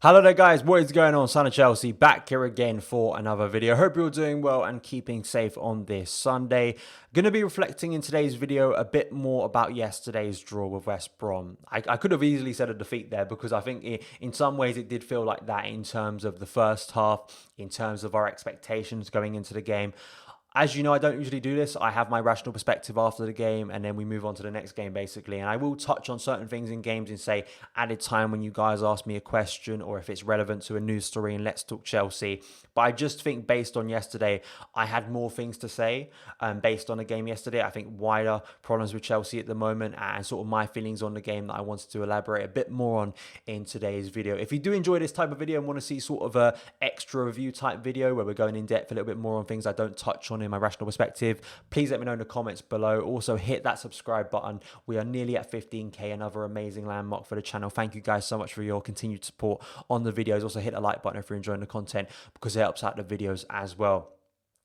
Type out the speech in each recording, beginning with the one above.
Hello there guys, what is going on? Son of Chelsea back here again for another video. Hope you're doing well and keeping safe on this Sunday. Going to be reflecting in today's video a bit more about yesterday's draw with West Brom. I could have easily said a defeat there because I think in some ways it did feel like that in terms of the first half, in terms of our expectations going into the game. As you know, I don't usually do this. I have my rational perspective after the game and then we move on to the next game basically. And I will touch on certain things in games in, say, added time when you guys ask me a question or if it's relevant to a news story in Let's Talk Chelsea. But I just think based on yesterday, I had more things to say based on the game yesterday. I think wider problems with Chelsea at the moment and sort of my feelings on the game that I wanted to elaborate a bit more on in today's video. If you do enjoy this type of video and want to see sort of a extra review type video where we're going in depth a little bit more on things I don't touch on in my rational perspective, please let me know in the comments below. Also hit that subscribe button. We are nearly at 15k, another amazing landmark for the channel. Thank you guys so much for your continued support on the videos. Also hit the like button if you're enjoying the content because it helps out the videos as well.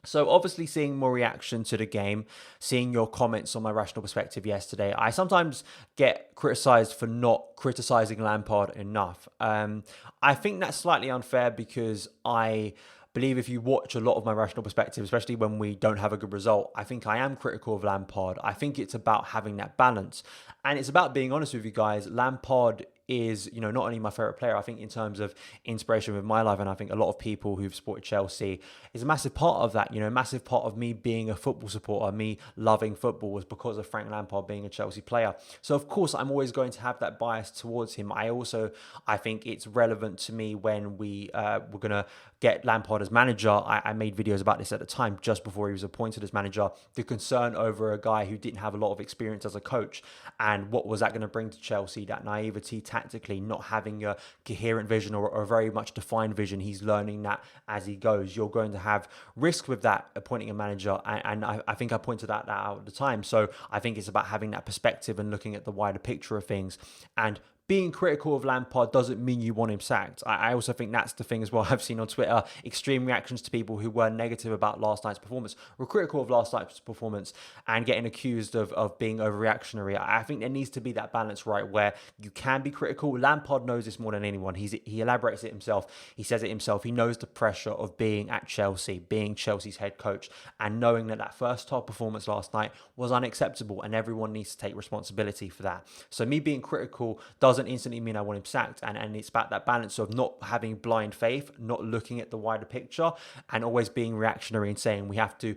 So obviously seeing more reaction to the game, seeing your comments on my rational perspective yesterday, I sometimes get criticised for not criticising Lampard enough. I think that's slightly unfair because I believe if you watch a lot of my rational perspective, especially when we don't have a good result, I think I am critical of Lampard. I think it's about having that balance. And it's about being honest with you guys. Lampard is, not only my favourite player, I think in terms of inspiration with my life, and I think a lot of people who've supported Chelsea is a massive part of that. A massive part of me being a football supporter, me loving football was because of Frank Lampard being a Chelsea player. So of course I'm always going to have that bias towards him. I think it's relevant to me when we're going to get Lampard as manager. I made videos about this at the time, just before he was appointed as manager, the concern over a guy who didn't have a lot of experience as a coach and what was that going to bring to Chelsea, that naivety tactically, not having a coherent vision or a very much defined vision. He's learning that as he goes. You're going to have risk with that, appointing a manager, and I think I pointed that out at the time. So I think it's about having that perspective and looking at the wider picture of things. And being critical of Lampard doesn't mean you want him sacked. I also think that's the thing as well. I've seen on Twitter extreme reactions to people who were negative about last night's performance, were critical of last night's performance and getting accused of being overreactionary. I think there needs to be that balance, right, where you can be critical. Lampard knows this more than anyone. He elaborates it himself. He says it himself. He knows the pressure of being at Chelsea, being Chelsea's head coach, and knowing that first half performance last night was unacceptable and everyone needs to take responsibility for that. So me being critical doesn't instantly mean I want him sacked, and it's about that balance of not having blind faith, not looking at the wider picture, and always being reactionary and saying we have to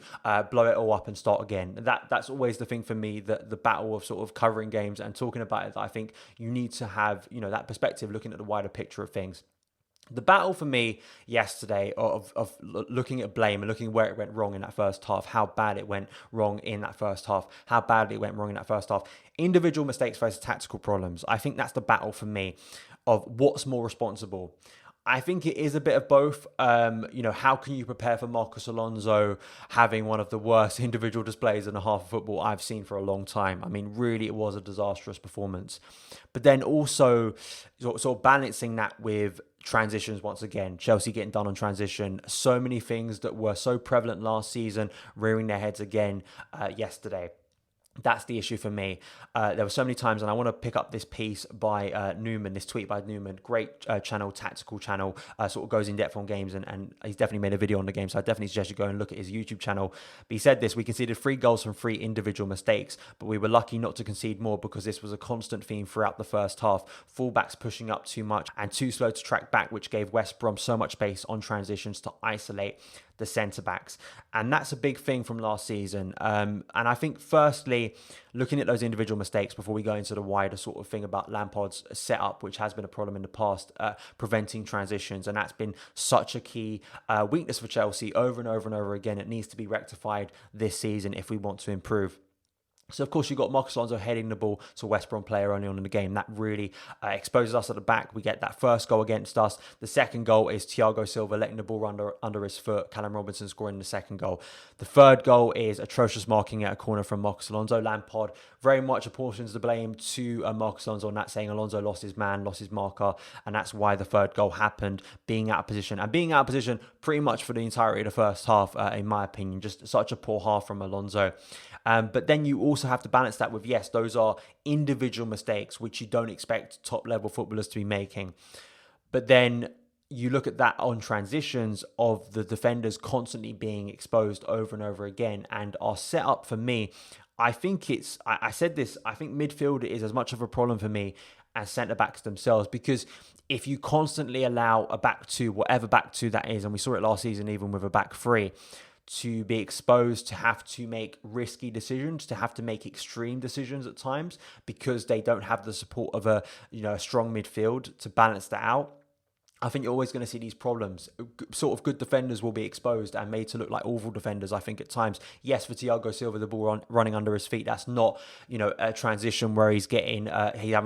blow it all up and start again. That's always the thing for me, the battle of sort of covering games and talking about it, that I think you need to have that perspective, looking at the wider picture of things. The battle for me yesterday of looking at blame and looking where it went wrong in that first half, how bad it went wrong in that first half, how badly it went wrong in that first half, individual mistakes versus tactical problems. I think that's the battle for me of what's more responsible. I think it is a bit of both. How can you prepare for Marcos Alonso having one of the worst individual displays in a half of football I've seen for a long time? I mean, really, it was a disastrous performance. But then also sort of balancing that with transitions once again. Chelsea getting done on transition. So many things that were so prevalent last season rearing their heads again yesterday. That's the issue for me. There were so many times, and I want to pick up this piece by Newman, this tweet by Newman, great channel, tactical channel, sort of goes in depth on games, and he's definitely made a video on the game, so I definitely suggest you go and look at his YouTube channel. But he said this: we conceded 3 goals from 3 individual mistakes, but we were lucky not to concede more because this was a constant theme throughout the first half. Fullbacks pushing up too much and too slow to track back, which gave West Brom so much space on transitions to isolate the centre-backs. And that's a big thing from last season. And I think firstly, looking at those individual mistakes before we go into the wider sort of thing about Lampard's setup, which has been a problem in the past, preventing transitions. And that's been such a key weakness for Chelsea over and over and over again. It needs to be rectified this season if we want to improve. So, of course, you've got Marcos Alonso heading the ball to a West Brom player early on in the game. That really exposes us at the back. We get that first goal against us. The second goal is Thiago Silva letting the ball run under his foot. Callum Robinson scoring the second goal. The third goal is atrocious marking at a corner from Marcos Alonso. Lampard very much apportions the blame to Marcos Alonso on that, saying Alonso lost his man, lost his marker, and that's why the third goal happened, being out of position. And being out of position pretty much for the entirety of the first half, in my opinion. Just such a poor half from Alonso. But then you also have to balance that with, yes, those are individual mistakes, which you don't expect top-level footballers to be making. But then you look at that on transitions of the defenders constantly being exposed over and over again, and our setup for me, I think I said this, I think midfield is as much of a problem for me as centre-backs themselves, because if you constantly allow a back two, whatever back two that is, and we saw it last season even with a back three, to be exposed to have to make risky decisions, to have to make extreme decisions at times because they don't have the support of a strong midfield to balance that out, I think you're always going to see these problems. Sort of good defenders will be exposed and made to look like awful defenders, I think, at times. Yes, for Thiago Silva, the ball running under his feet, that's not, a transition where he's having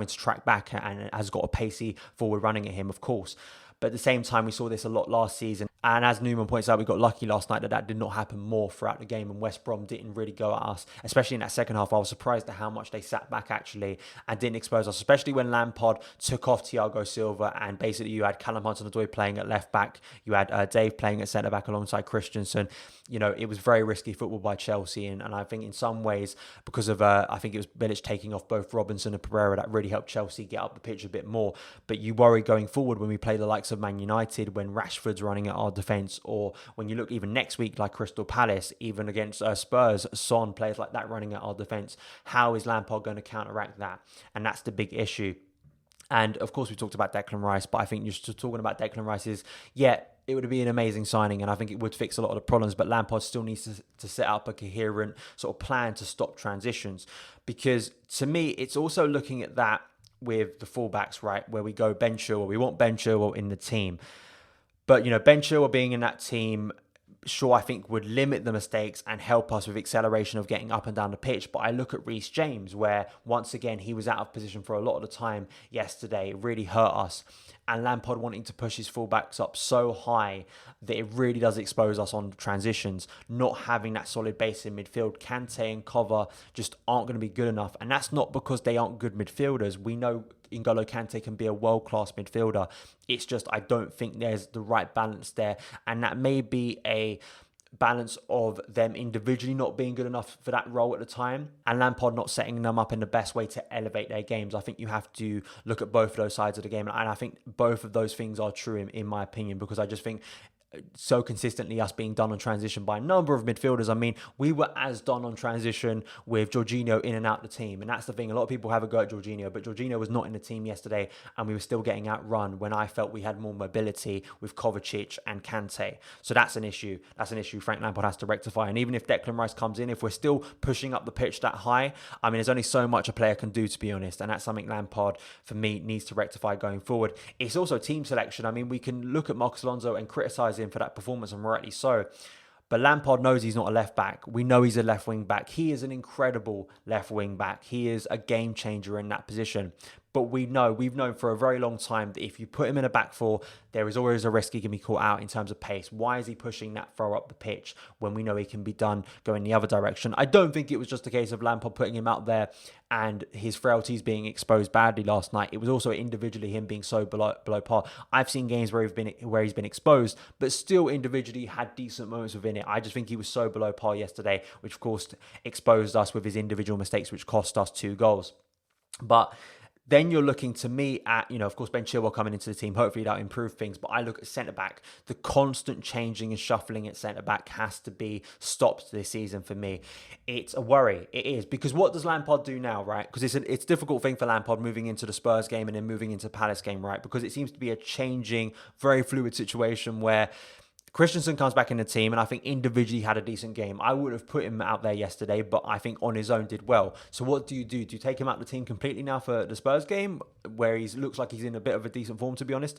to track back and has got a pacey forward running at him, of course. But at the same time, we saw this a lot last season. And as Newman points out, we got lucky last night that did not happen more throughout the game. And West Brom didn't really go at us, especially in that second half. I was surprised at how much they sat back, actually, and didn't expose us, especially when Lampard took off Thiago Silva. And basically, you had Callum Hudson-Odoi playing at left back. You had Dave playing at centre back alongside Christensen. It was very risky football by Chelsea. And I think in some ways, because of, I think it was Bilic taking off both Robinson and Pereira, that really helped Chelsea get up the pitch a bit more. But you worry going forward when we play the likes of Man United, when Rashford's running at our defence, or when you look even next week like Crystal Palace, even against Spurs, Son, players like that running at our defence. How is Lampard going to counteract that? And that's the big issue. And of course, we talked about Declan Rice, but I think just talking about Declan Rice is, it would be an amazing signing, and I think it would fix a lot of the problems, but Lampard still needs to set up a coherent sort of plan to stop transitions. Because to me, it's also looking at that with the fullbacks, right, where we go Ben Chilwell. We want Ben Chilwell in the team. But, Ben Chilwell being in that team, sure, I think would limit the mistakes and help us with acceleration of getting up and down the pitch. But I look at Reece James, where once again, he was out of position for a lot of the time yesterday. It really hurt us. And Lampard wanting to push his fullbacks up so high that it really does expose us on transitions. Not having that solid base in midfield. Kante and Cover just aren't going to be good enough. And that's not because they aren't good midfielders. We know N'Golo Kante can be a world-class midfielder. It's just I don't think there's the right balance there. And that may be a balance of them individually not being good enough for that role at the time, and Lampard not setting them up in the best way to elevate their games. I think you have to look at both of those sides of the game, and I think both of those things are true in my opinion, because I just think so consistently us being done on transition by a number of midfielders. I mean, we were as done on transition with Jorginho in and out the team. And that's the thing. A lot of people have a go at Jorginho, but Jorginho was not in the team yesterday, and we were still getting outrun when I felt we had more mobility with Kovacic and Kante. So that's an issue. That's an issue Frank Lampard has to rectify. And even if Declan Rice comes in, if we're still pushing up the pitch that high, I mean, there's only so much a player can do, to be honest. And that's something Lampard, for me, needs to rectify going forward. It's also team selection. I mean, we can look at Marcos Alonso and criticise him for that performance, and rightly so. But Lampard knows he's not a left back. We know he's a left wing back. He is an incredible left wing back. He is a game changer in that position. But we've known for a very long time that if you put him in a back four, there is always a risk he can be caught out in terms of pace. Why is he pushing that far up the pitch when we know he can be done going the other direction? I don't think it was just a case of Lampard putting him out there and his frailties being exposed badly last night. It was also individually him being so below par. I've seen games where he's been exposed, but still individually had decent moments within it. I just think he was so below par yesterday, which of course exposed us with his individual mistakes, which cost us 2 goals. But then you're looking to me at, of course, Ben Chilwell coming into the team. Hopefully that'll improve things. But I look at centre-back. The constant changing and shuffling at centre-back has to be stopped this season for me. It's a worry. It is. Because what does Lampard do now, right? Because it's a difficult thing for Lampard moving into the Spurs game and then moving into the Palace game, right? Because it seems to be a changing, very fluid situation where Christensen comes back in the team, and I think individually had a decent game. I would have put him out there yesterday, but I think on his own did well. So what do? Do you take him out of the team completely now for the Spurs game, where he looks like he's in a bit of a decent form, to be honest?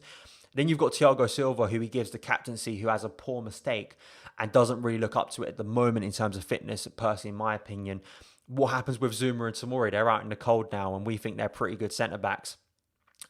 Then you've got Thiago Silva, who he gives the captaincy, who has a poor mistake and doesn't really look up to it at the moment in terms of fitness, personally, in my opinion. What happens with Zuma and Tomori? They're out in the cold now, and we think they're pretty good centre-backs.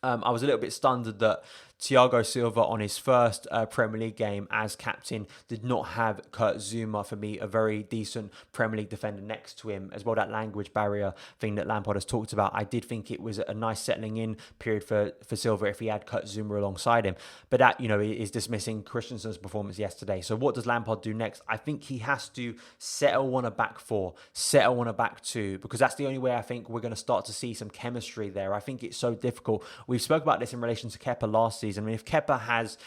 I was a little bit stunned that Thiago Silva on his first Premier League game as captain did not have Kurt Zuma, for me, a very decent Premier League defender next to him, as well. That language barrier thing that Lampard has talked about, I did think it was a nice settling in period for Silva if he had Kurt Zuma alongside him. But that, is dismissing Christensen's performance yesterday. So what does Lampard do next? I think he has to settle on a back four, settle on a back two, because that's the only way I think we're going to start to see some chemistry there. I think it's so difficult. We've spoke about this in relation to Kepa last season. season. I mean, if Kepa has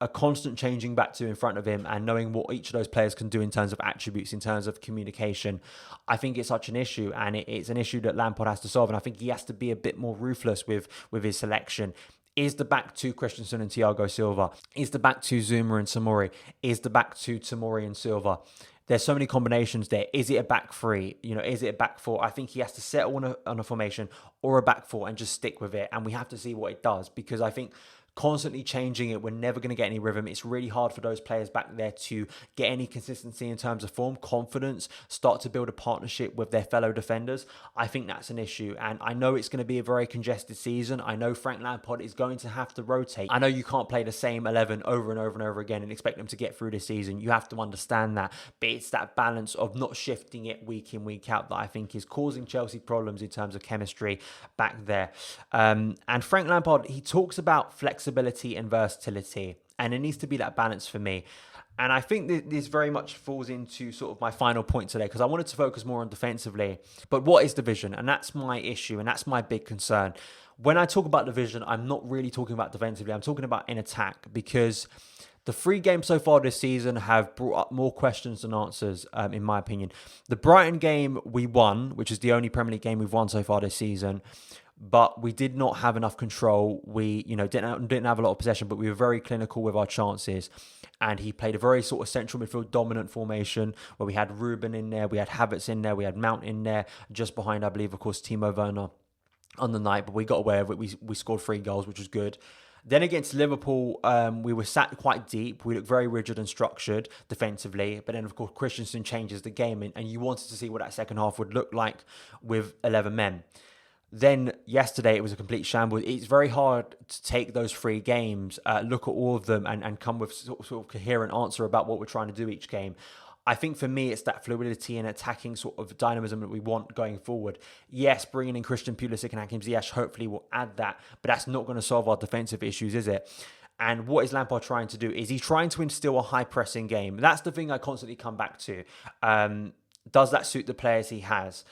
a constant changing back to in front of him and knowing what each of those players can do in terms of attributes, in terms of communication, I think it's such an issue, and it's an issue that Lampard has to solve. And I think he has to be a bit more ruthless with his selection. Is the back to Christensen and Thiago Silva? Is the back to Zuma and Tomori? Is the back to Tomori and Silva? There's so many combinations there. Is it a back three? Is it a back four? I think he has to settle on a formation or a back four and just stick with it. And we have to see what it does, because I think constantly changing it, we're never going to get any rhythm. It's really hard for those players back there to get any consistency in terms of form, confidence, start to build a partnership with their fellow defenders. I think that's an issue. And I know it's going to be a very congested season. I know Frank Lampard is going to have to rotate. I know you can't play the same 11 over and over and over again and expect them to get through this season. You have to understand that. But it's that balance of not shifting it week in, week out that I think is causing Chelsea problems in terms of chemistry back there. And Frank Lampard, he talks about flexibility and versatility, and it needs to be that balance for me. And I think this very much falls into sort of my final point today, because I wanted to focus more on defensively. But what is the vision? And that's my issue, and that's my big concern. When I talk about the vision, I'm not really talking about defensively. I'm talking about in attack, because the 3 games so far this season have brought up more questions than answers, in my opinion. The Brighton game we won, which is the only Premier League game we've won so far this season, but we did not have enough control. We, didn't have a lot of possession, but we were very clinical with our chances. And he played a very sort of central midfield dominant formation where we had Ruben in there, we had Havertz in there, we had Mount in there, just behind, I believe, of course, Timo Werner on the night. But we got away with it. We scored 3 goals, which was good. Then against Liverpool, we were sat quite deep. We looked very rigid and structured defensively. But then, of course, Christensen changes the game. And you wanted to see what that second half would look like with 11 men. Then yesterday, it was a complete shambles. It's very hard to take those 3 games, look at all of them and come with sort of coherent answer about what we're trying to do each game. I think for me, it's that fluidity and attacking sort of dynamism that we want going forward. Yes, bringing in Christian Pulisic and Hakim Ziyech hopefully will add that, but that's not going to solve our defensive issues, is it? And what is Lampard trying to do? Is he trying to instill a high-pressing game? That's the thing I constantly come back to. Does that suit the players he has?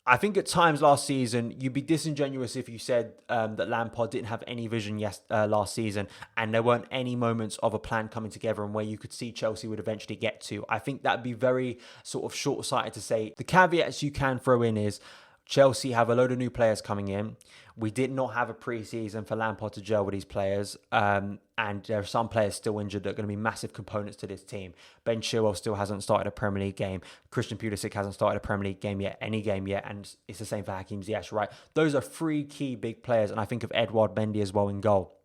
I think at times last season, you'd be disingenuous if you said that Lampard didn't have any vision last season and there weren't any moments of a plan coming together and where you could see Chelsea would eventually get to. I think that'd be very sort of short-sighted to say. The caveats you can throw in is Chelsea have a load of new players coming in. We did not have a pre-season for Lampard to gel with these players. And there are some players still injured that are going to be massive components to this team. Ben Chilwell still hasn't started a Premier League game. Christian Pulisic hasn't started a Premier League game yet, any game yet. And it's the same for Hakim Ziyech, right? Those are 3 key big players. And I think of Edouard Mendy as well in goal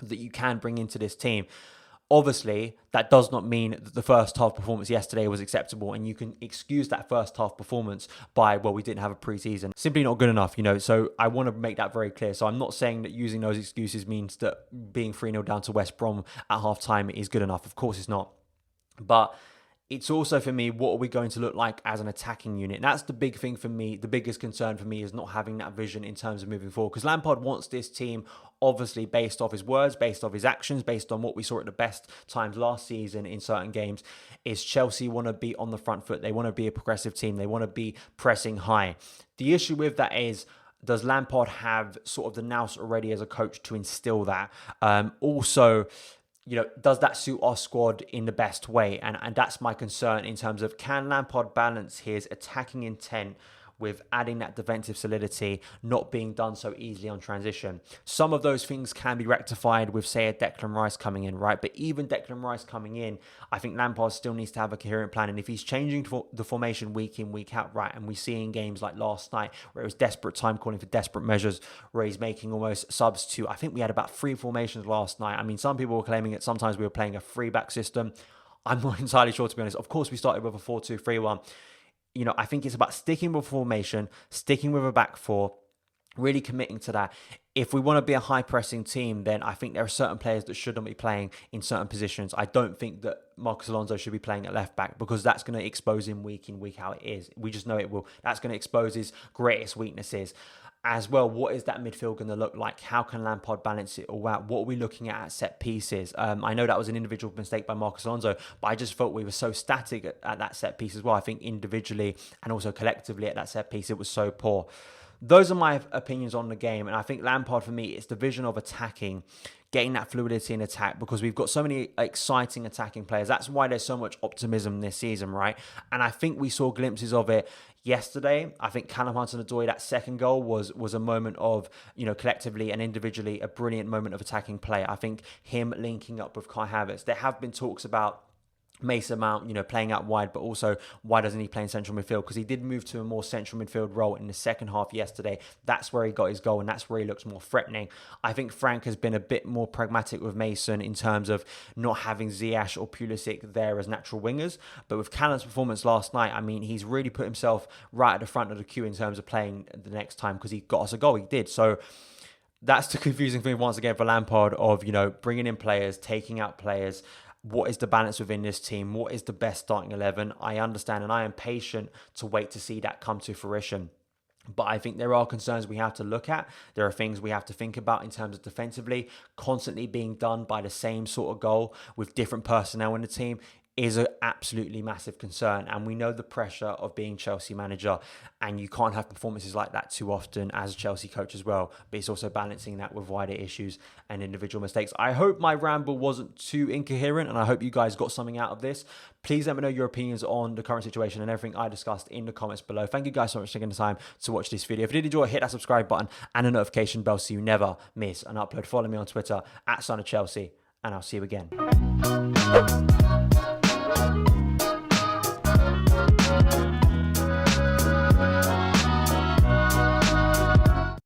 that you can bring into this team. Obviously, that does not mean that the first half performance yesterday was acceptable, and you can excuse that first half performance by, well, we didn't have a pre-season. Simply not good enough, So I want to make that very clear. So I'm not saying that using those excuses means that being 3-0 down to West Brom at half-time is good enough. Of course it's not. But it's also, for me, what are we going to look like as an attacking unit? And that's the big thing for me. The biggest concern for me is not having that vision in terms of moving forward. Because Lampard wants this team, obviously, based off his words, based off his actions, based on what we saw at the best times last season in certain games, is Chelsea want to be on the front foot. They want to be a progressive team. They want to be pressing high. The issue with that is, does Lampard have sort of the nous already as a coach to instill that? Also, does that suit our squad in the best way? And that's my concern in terms of, can Lampard balance his attacking intent with adding that defensive solidity, not being done so easily on transition? Some of those things can be rectified with, say, a Declan Rice coming in, right? But even Declan Rice coming in, I think Lampard still needs to have a coherent plan. And if he's changing the formation week in, week out, right, and we see in games like last night where it was desperate time calling for desperate measures, where he's making almost subs to, I think we had about 3 formations last night. I mean, some people were claiming that sometimes we were playing a 3-back system. I'm not entirely sure, to be honest. Of course, we started with a 4-2-3-1. I think it's about sticking with formation, sticking with a back 4, really committing to that. If we want to be a high-pressing team, then I think there are certain players that shouldn't be playing in certain positions. I don't think that Marcus Alonso should be playing at left-back, because that's going to expose him week in, week out. It is. We just know it will. That's going to expose his greatest weaknesses. As well, what is that midfield going to look like? How can Lampard balance it all out? What are we looking at set pieces? I know that was an individual mistake by Marcus Alonso, but I just felt we were so static at that set piece as well. I think individually and also collectively at that set piece, it was so poor. Those are my opinions on the game. And I think Lampard, for me, it's the vision of attacking, getting that fluidity in attack, because we've got so many exciting attacking players. That's why there's so much optimism this season, right? And I think we saw glimpses of it yesterday. I think Callum Hudson-Odoi, that second goal was a moment of, collectively and individually, a brilliant moment of attacking play. I think him linking up with Kai Havertz. There have been talks about Mason Mount, playing out wide, but also why doesn't he play in central midfield? Because he did move to a more central midfield role in the second half yesterday. That's where he got his goal, and that's where he looks more threatening. I think Frank has been a bit more pragmatic with Mason in terms of not having Ziyech or Pulisic there as natural wingers. But with Callum's performance last night, I mean, he's really put himself right at the front of the queue in terms of playing the next time, because he got us a goal. He did. So that's the confusing thing once again for Lampard of, bringing in players, taking out players. What is the balance within this team? What is the best starting 11? I understand, and I am patient to wait to see that come to fruition. But I think there are concerns we have to look at. There are things we have to think about in terms of defensively. Constantly being done by the same sort of goal with different personnel in the team is an absolutely massive concern. And we know the pressure of being Chelsea manager, and you can't have performances like that too often as a Chelsea coach as well. But it's also balancing that with wider issues and individual mistakes. I hope my ramble wasn't too incoherent, and I hope you guys got something out of this. Please let me know your opinions on the current situation and everything I discussed in the comments below. Thank you guys so much for taking the time to watch this video. If you did enjoy, hit that subscribe button and the notification bell so you never miss an upload. Follow me on Twitter @SonOfChelsea, and I'll see you again.